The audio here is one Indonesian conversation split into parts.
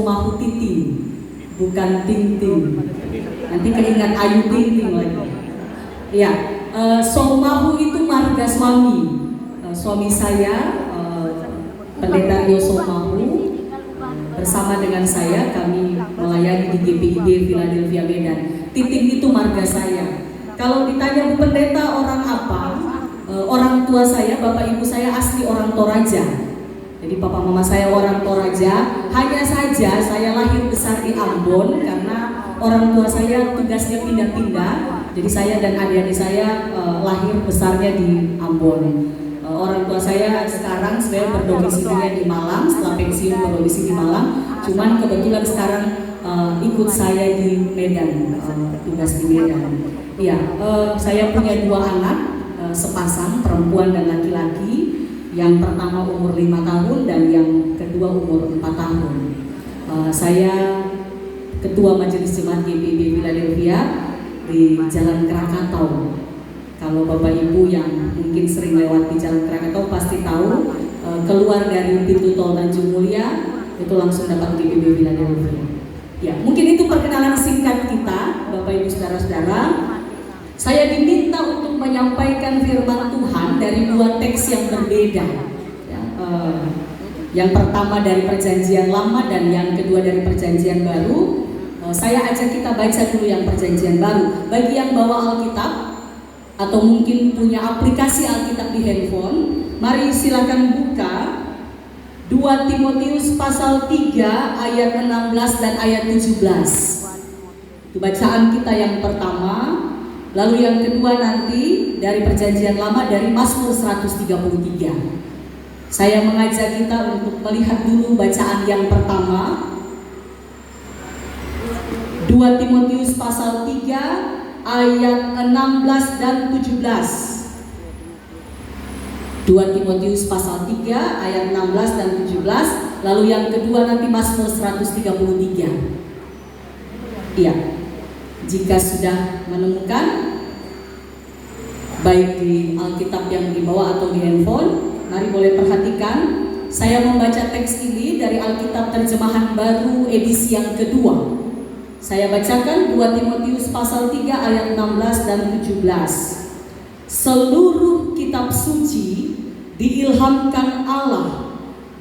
Somahu Titing, bukan Ting Ting. Nanti keingat Ayu Ting Ting lagi. Ya, Somahu itu marga suami. Suami saya, Pendeta Rio Somahu, bersama dengan saya kami melayani di GPIB Philadelphia Medan. Titing itu marga saya. Kalau ditanya Bu Pendeta orang apa? Orang tua saya, bapak ibu saya asli orang Toraja. Jadi papa mama saya orang Toraja. Hanya saja saya lahir besar di Ambon karena orang tua saya tugasnya pindah-pindah. Jadi saya dan adik-adik saya lahir besarnya di Ambon. Orang tua saya sekarang sebenarnya berdomisilinya di Malang, setelah pensiun berdomisili di Malang. Cuman kebetulan sekarang ikut saya di Medan, tugas di Medan. Iya, saya punya 2 anak. Sepasang perempuan dan laki-laki. Yang pertama umur 5 tahun dan yang kedua umur 4 tahun. Saya ketua Majelis Jemaat GPIB Philadelphia di Jalan Krakatau. Kalau Bapak Ibu yang mungkin sering lewat di Jalan Krakatau pasti tahu, keluar dari pintu tol Tanjung Mulia itu langsung dapat GPIB Philadelphia. Ya, mungkin itu perkenalan singkat kita, Bapak Ibu saudara-saudara. Saya diminta untuk menyampaikan firman Tuhan dari 2 teks yang berbeda. Ya, yang pertama dari Perjanjian Lama dan yang kedua dari Perjanjian Baru. Saya ajak kita baca dulu yang Perjanjian Baru. Bagi yang bawa Alkitab atau mungkin punya aplikasi Alkitab di handphone, mari silakan buka 2 Timotius pasal 3 ayat 16 dan ayat 17. Itu bacaan kita yang pertama. Lalu yang kedua nanti dari Perjanjian Lama dari Mazmur 133. Saya mengajak kita untuk melihat dulu bacaan yang pertama. 2 Timotius pasal 3 ayat 16 dan 17. 2 Timotius pasal 3 ayat 16 dan 17. Lalu yang kedua nanti Mazmur 133. Iya. Jika sudah menemukan, baik di Alkitab yang dibawa atau di handphone, mari boleh perhatikan. Saya membaca teks ini dari Alkitab Terjemahan Baru edisi yang kedua. Saya bacakan 2 Timotius pasal 3 ayat 16 dan 17. Seluruh kitab suci diilhamkan Allah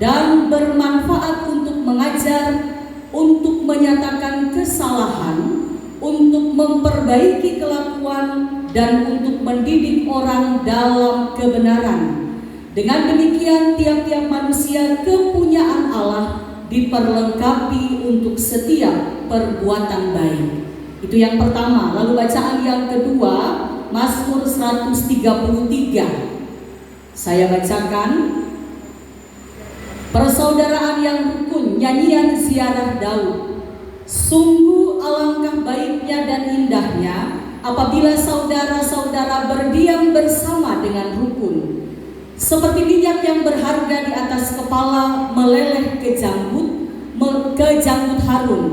dan bermanfaat untuk mengajar, untuk menyatakan kesalahan, untuk memperbaiki kelakuan, dan untuk mendidik orang dalam kebenaran. Dengan demikian tiap-tiap manusia kepunyaan Allah diperlengkapi untuk setiap perbuatan baik. Itu yang pertama. Lalu bacaan yang kedua, Mazmur 133. Saya bacakan. Persaudaraan yang rukun, nyanyian ziarah Daud. Sungguh alangkah baiknya dan indahnya apabila saudara-saudara berdiam bersama dengan rukun. Seperti minyak yang berharga di atas kepala meleleh ke janggut Harun,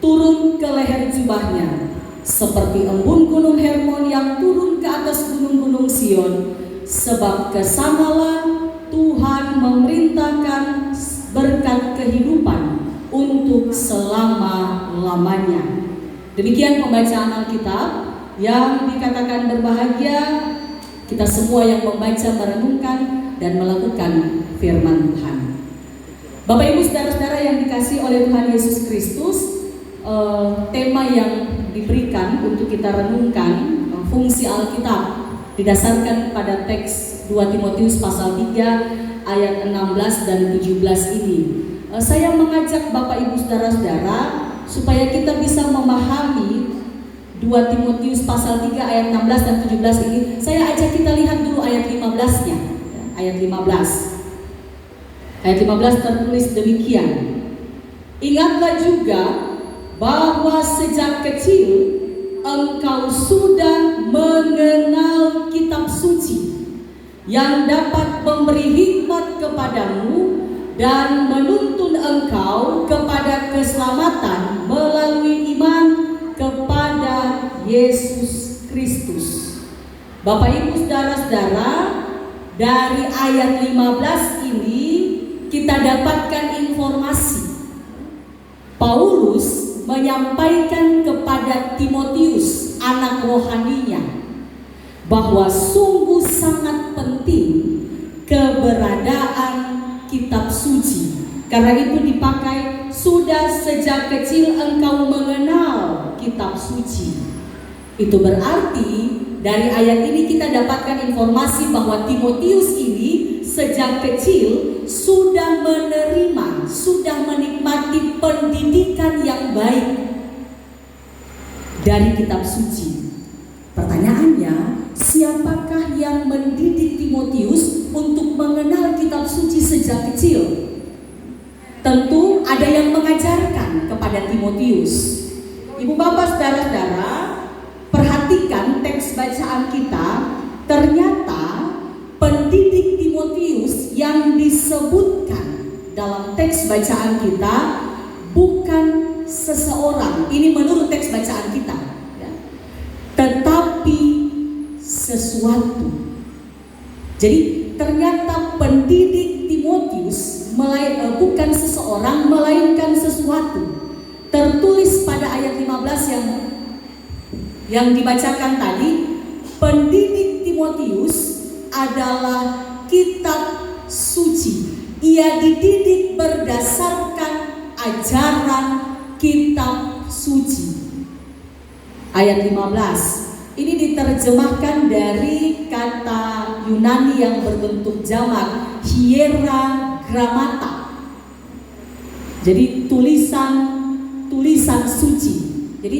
turun ke leher jubahnya. Seperti embun gunung Hermon yang turun ke atas gunung-gunung Sion. Sebab kesanalah Tuhan memerintahkan berkat kehidupan untuk selama-lamanya. Demikian pembacaan Alkitab yang dikatakan berbahagia kita semua yang membaca, merenungkan, dan melakukan firman Tuhan. Bapak Ibu saudara-saudara yang dikasihi oleh Tuhan Yesus Kristus, tema yang diberikan untuk kita renungkan, fungsi Alkitab, didasarkan pada teks 2 Timotius pasal 3 ayat 16 dan 17 ini. Saya mengajak Bapak Ibu saudara-saudara supaya kita bisa memahami 2 Timotius pasal 3 ayat 16 dan 17 ini. Saya ajak kita lihat dulu ayat 15-nya. Ayat 15. Ayat 15 tertulis demikian. Ingatlah juga bahwa sejak kecil engkau sudah mengenal kitab suci yang dapat memberi hikmat kepadamu dan menuntun engkau kepada keselamatan melalui iman kepada Yesus Kristus. Bapak Ibu saudara-saudara, dari ayat 15 ini kita dapatkan informasi Paulus menyampaikan kepada Timotius, anak rohaninya, bahwa sungguh sangat penting keberadaan kitab suci. Karena itu dipakai, sudah sejak kecil engkau mengenal kitab suci. Itu berarti dari ayat ini kita dapatkan informasi bahwa Timotius ini sejak kecil sudah menerima, sudah menikmati pendidikan yang baik dari kitab suci. Pertanyaannya, siapakah yang mendidik Timotius untuk mengenal kitab suci sejak kecil? Tentu ada yang mengajarkan kepada Timotius. Ibu bapak saudara-saudara, perhatikan teks bacaan kita. Ternyata pendidik Timotius yang disebutkan dalam teks bacaan kita bukan seseorang, ini menurut teks bacaan kita ya, tetapi sesuatu. Jadi ternyata pendidik Timotius bukan seseorang, melainkan sesuatu. Tertulis pada ayat 15 yang dibacakan tadi, pendidik Timotius adalah kitab suci. Ia dididik berdasarkan ajaran kitab suci. Ayat 15 ini diterjemahkan dari kata Yunani yang berbentuk jamak, hierogramata. Jadi tulisan suci. Jadi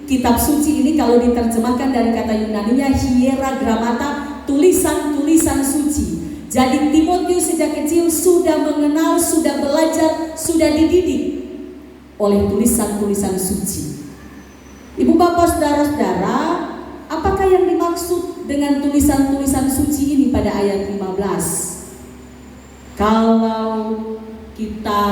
kitab suci ini kalau diterjemahkan dari kata Yunaninya hierogramata, tulisan-tulisan suci. Jadi Timotius sejak kecil sudah mengenal, sudah belajar, sudah dididik oleh tulisan-tulisan suci. Ibu bapak saudara-saudara, apakah yang dimaksud dengan tulisan-tulisan suci ini pada ayat 15? Kalau kita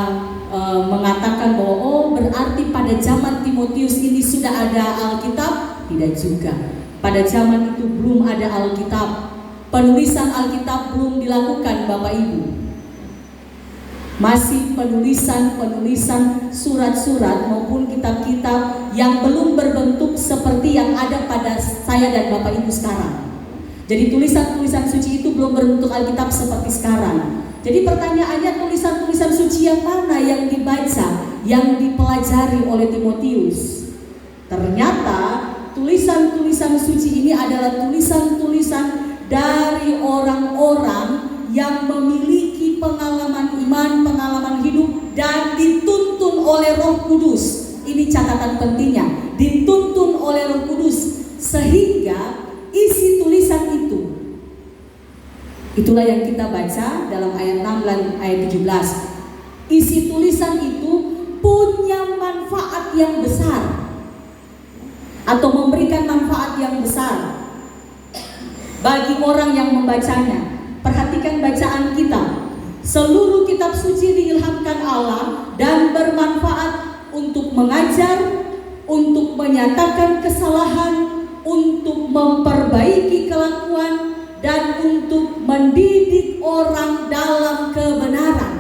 mengatakan bahwa berarti pada zaman Timotius ini sudah ada Alkitab, tidak juga. Pada zaman itu belum ada Alkitab. Penulisan Alkitab belum dilakukan Bapak Ibu. Masih penulisan surat-surat maupun kitab-kitab yang belum berbentuk seperti yang ada pada saya dan Bapak Ibu sekarang. Jadi tulisan-tulisan suci itu belum berbentuk Alkitab seperti sekarang. Jadi pertanyaannya, tulisan-tulisan suci yang mana yang dibaca, yang dipelajari oleh Timotius? Ternyata tulisan-tulisan suci ini adalah tulisan-tulisan dari orang-orang yang memiliki pengalaman iman, pengalaman hidup, dan dituntun oleh Roh Kudus. Ini catatan pentingnya, dituntun oleh Roh Kudus, sehingga isi tulisan itu, itulah yang kita baca dalam ayat 6 dan ayat 17. Isi tulisan itu punya manfaat yang besar, atau memberikan manfaat yang besar bagi orang yang membacanya. Perhatikan bacaan kita. Seluruh kitab suci diilhamkan Allah dan bermanfaat untuk mengajar, untuk menyatakan kesalahan, untuk memperbaiki kelakuan, dan untuk mendidik orang dalam kebenaran.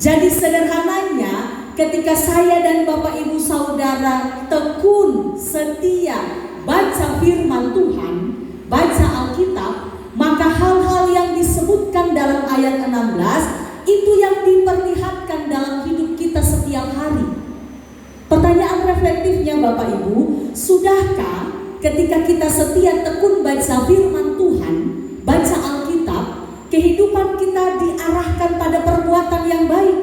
Jadi sederhananya, ketika saya dan Bapak Ibu Saudara tekun, setia baca firman Tuhan, baca Alkitab, maka hal-hal yang disebutkan dalam ayat 16 itu yang diperlihatkan dalam hidup kita setiap hari. Pertanyaan reflektifnya Bapak Ibu, sudahkah ketika kita setia tekun baca firman Tuhan, baca Alkitab, kehidupan kita diarahkan pada perbuatan yang baik?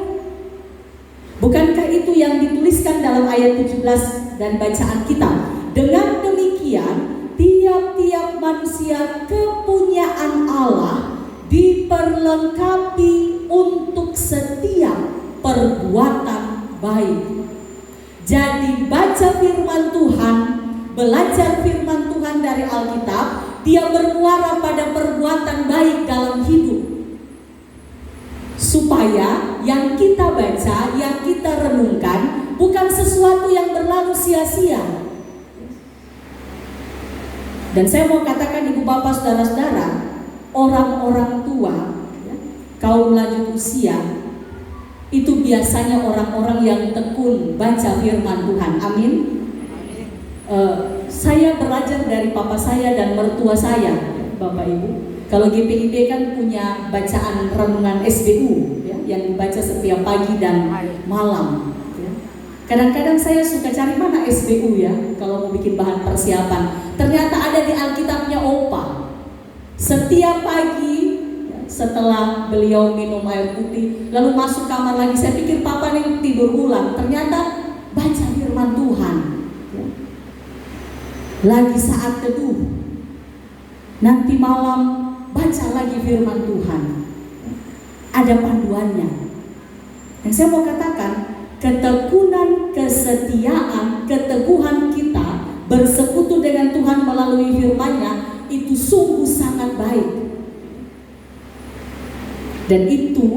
Bukankah itu yang dituliskan dalam ayat 17 dan bacaan kita? Dengan demikian, tiap-tiap manusia kepunyaan Allah diperlengkapi untuk setiap perbuatan baik. Jadi baca firman Tuhan, belajar firman Tuhan dari Alkitab, dia bermuara pada perbuatan baik dalam hidup, supaya yang kita baca, yang kita renungkan bukan sesuatu yang berlalu sia-sia. Dan saya mau katakan ibu bapak saudara-saudara, orang-orang tua, kaum lanjut usia, itu biasanya orang-orang yang tekun baca firman Tuhan. Amin. Saya belajar dari papa saya dan mertua saya, Bapak Ibu. Kalau GPIB kan punya bacaan renungan SBU ya, yang dibaca setiap pagi dan malam. Ya. Kadang-kadang saya suka cari mana SBU ya, kalau mau bikin bahan persiapan. Ternyata ada di Alkitabnya Opa. Setiap pagi ya, setelah beliau minum air putih, lalu masuk kamar lagi, saya pikir papa nih tidur ulang. Ternyata baca firman Tuhan. Ya. Lagi saat teduh, nanti malam baca lagi firman Tuhan. Ada panduannya. Yang saya mau katakan, ketekunan, kesetiaan, keteguhan kita bersekutu dengan Tuhan melalui firman-Nya itu sungguh sangat baik. Dan itu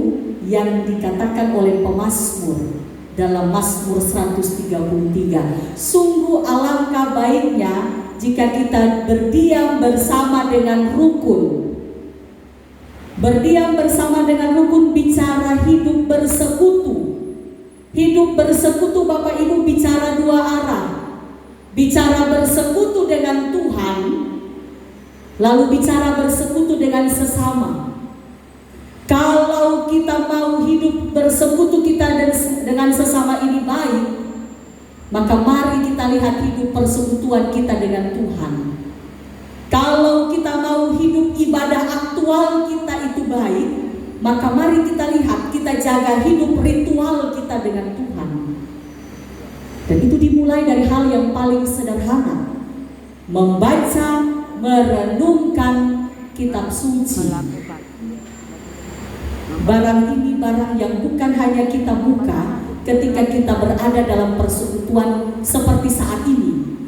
yang dikatakan oleh pemazmur dalam Mazmur 133. Sungguh alangkah baiknya jika kita berdiam bersama dengan rukun. Berdiam bersama dengan rukun bicara hidup bersekutu. Hidup bersekutu Bapak Ibu bicara dua arah. Bicara bersekutu dengan Tuhan, lalu bicara bersekutu dengan sesama. Kalau kita mau hidup bersekutu kita dengan sesama ini baik, maka mari kita lihat hidup persekutuan kita dengan Tuhan. Kalau kita mau hidup ibadah aktual kita itu baik, maka mari kita lihat, kita jaga hidup ritual kita dengan Tuhan. Dan itu dimulai dari hal yang paling sederhana, membaca, merenungkan kitab suci. Barang ini barang yang bukan hanya kita buka ketika kita berada dalam persekutuan seperti saat ini.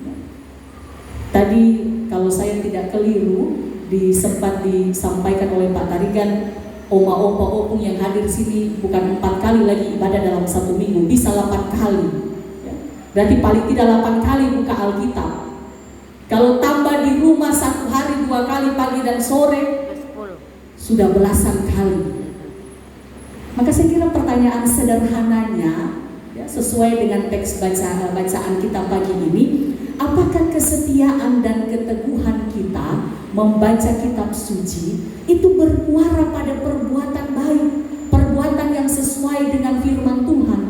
Tadi kalau saya tidak keliru, sempat disampaikan oleh Pak Tarigan, oma opa opung yang hadir di sini bukan 4 kali lagi ibadah dalam 1 minggu, bisa 8 kali. Ya. Berarti paling tidak 8 kali buka Alkitab. Kalau tambah di rumah 1 hari 2 kali pagi dan sore, sudah belasan kali. Maka saya kira pertanyaan sederhananya, ya, sesuai dengan teks bacaan kita pagi ini, apakah kesetiaan dan keteguhan kita membaca kitab suci itu bermuara pada perbuatan baik, perbuatan yang sesuai dengan firman Tuhan,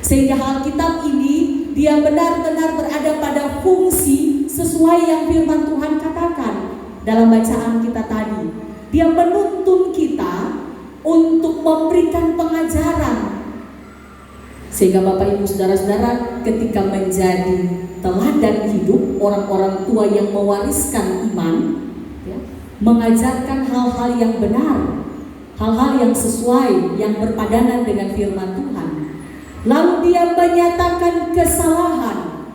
sehingga Alkitab ini dia benar-benar berada pada fungsi sesuai yang firman Tuhan katakan dalam bacaan kita tadi. Dia menuntun kita untuk memberikan pengajaran, sehingga Bapak Ibu Saudara-saudara ketika menjadi teladan hidup orang-orang tua yang mewariskan iman, ya, mengajarkan hal-hal yang benar, hal-hal yang sesuai, yang berpadanan dengan firman Tuhan. Lalu dia menyatakan kesalahan.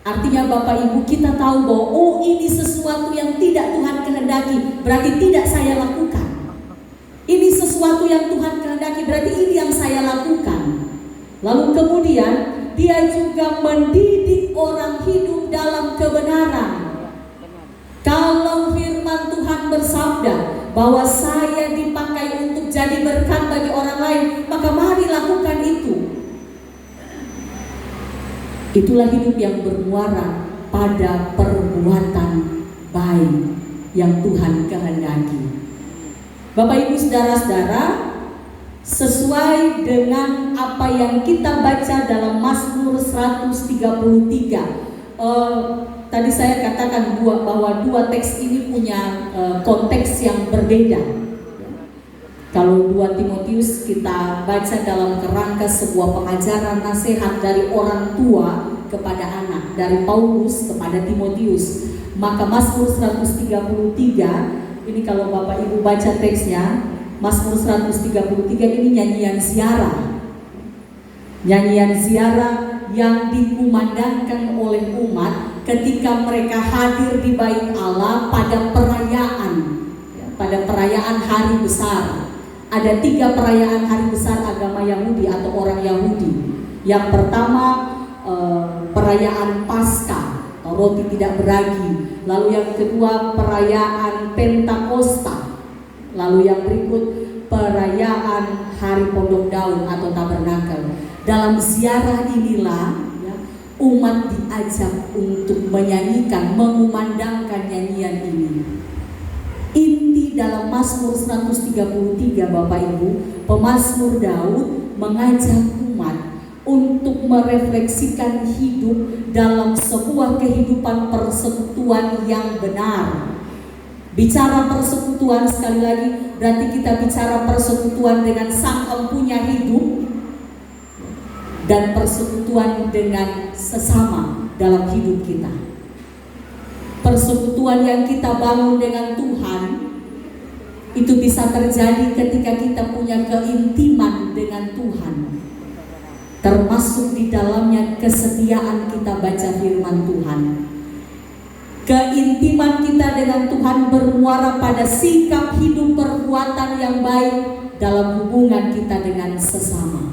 Artinya Bapak Ibu kita tahu bahwa oh ini sesuatu yang tidak Tuhan kehendaki, berarti tidak saya lakukan. Ini sesuatu yang Tuhan kehendaki, berarti ini yang saya lakukan. Lalu kemudian dia juga mendidik orang hidup dalam kebenaran. Kalau firman Tuhan bersabda bahwa saya dipakai untuk jadi berkat bagi orang lain, maka mari lakukan itu. Itulah hidup yang bermuara pada perbuatan baik yang Tuhan kehendaki. Bapak Ibu Saudara-saudara, sesuai dengan apa yang kita baca dalam Mazmur 133, tadi saya katakan bahwa dua teks ini punya konteks yang berbeda. Kalau 2 Timotius kita baca dalam kerangka sebuah pengajaran nasihat dari orang tua kepada anak, dari Paulus kepada Timotius. Maka Mazmur 133 ini kalau Bapak Ibu baca teksnya, Mazmur 133 ini nyanyian ziarah. Nyanyian ziarah yang dikumandangkan oleh umat ketika mereka hadir di bait Allah pada perayaan, ya, pada perayaan hari besar. Ada 3 perayaan hari besar agama Yahudi atau orang Yahudi. Yang pertama perayaan Paskah, roti tidak beragi. Lalu yang kedua perayaan Pentakosta. Lalu yang berikut perayaan Hari Pondok Daun atau Tabernakel. Dalam ziarah inilah ya, umat diajak untuk menyanyikan, mengumandangkan nyanyian ini. Inti dalam Mazmur 133 Bapak Ibu, pemazmur Daud mengajak umat untuk merefleksikan hidup dalam sebuah kehidupan persekutuan yang benar. Bicara persekutuan, sekali lagi berarti kita bicara persekutuan dengan Sang Empunya hidup dan persekutuan dengan sesama dalam hidup kita. Persekutuan yang kita bangun dengan Tuhan itu bisa terjadi ketika kita punya keintiman dengan Tuhan, termasuk di dalamnya kesetiaan kita baca firman Tuhan. Keintiman kita dengan Tuhan bermuara pada sikap hidup perbuatan yang baik dalam hubungan kita dengan sesama.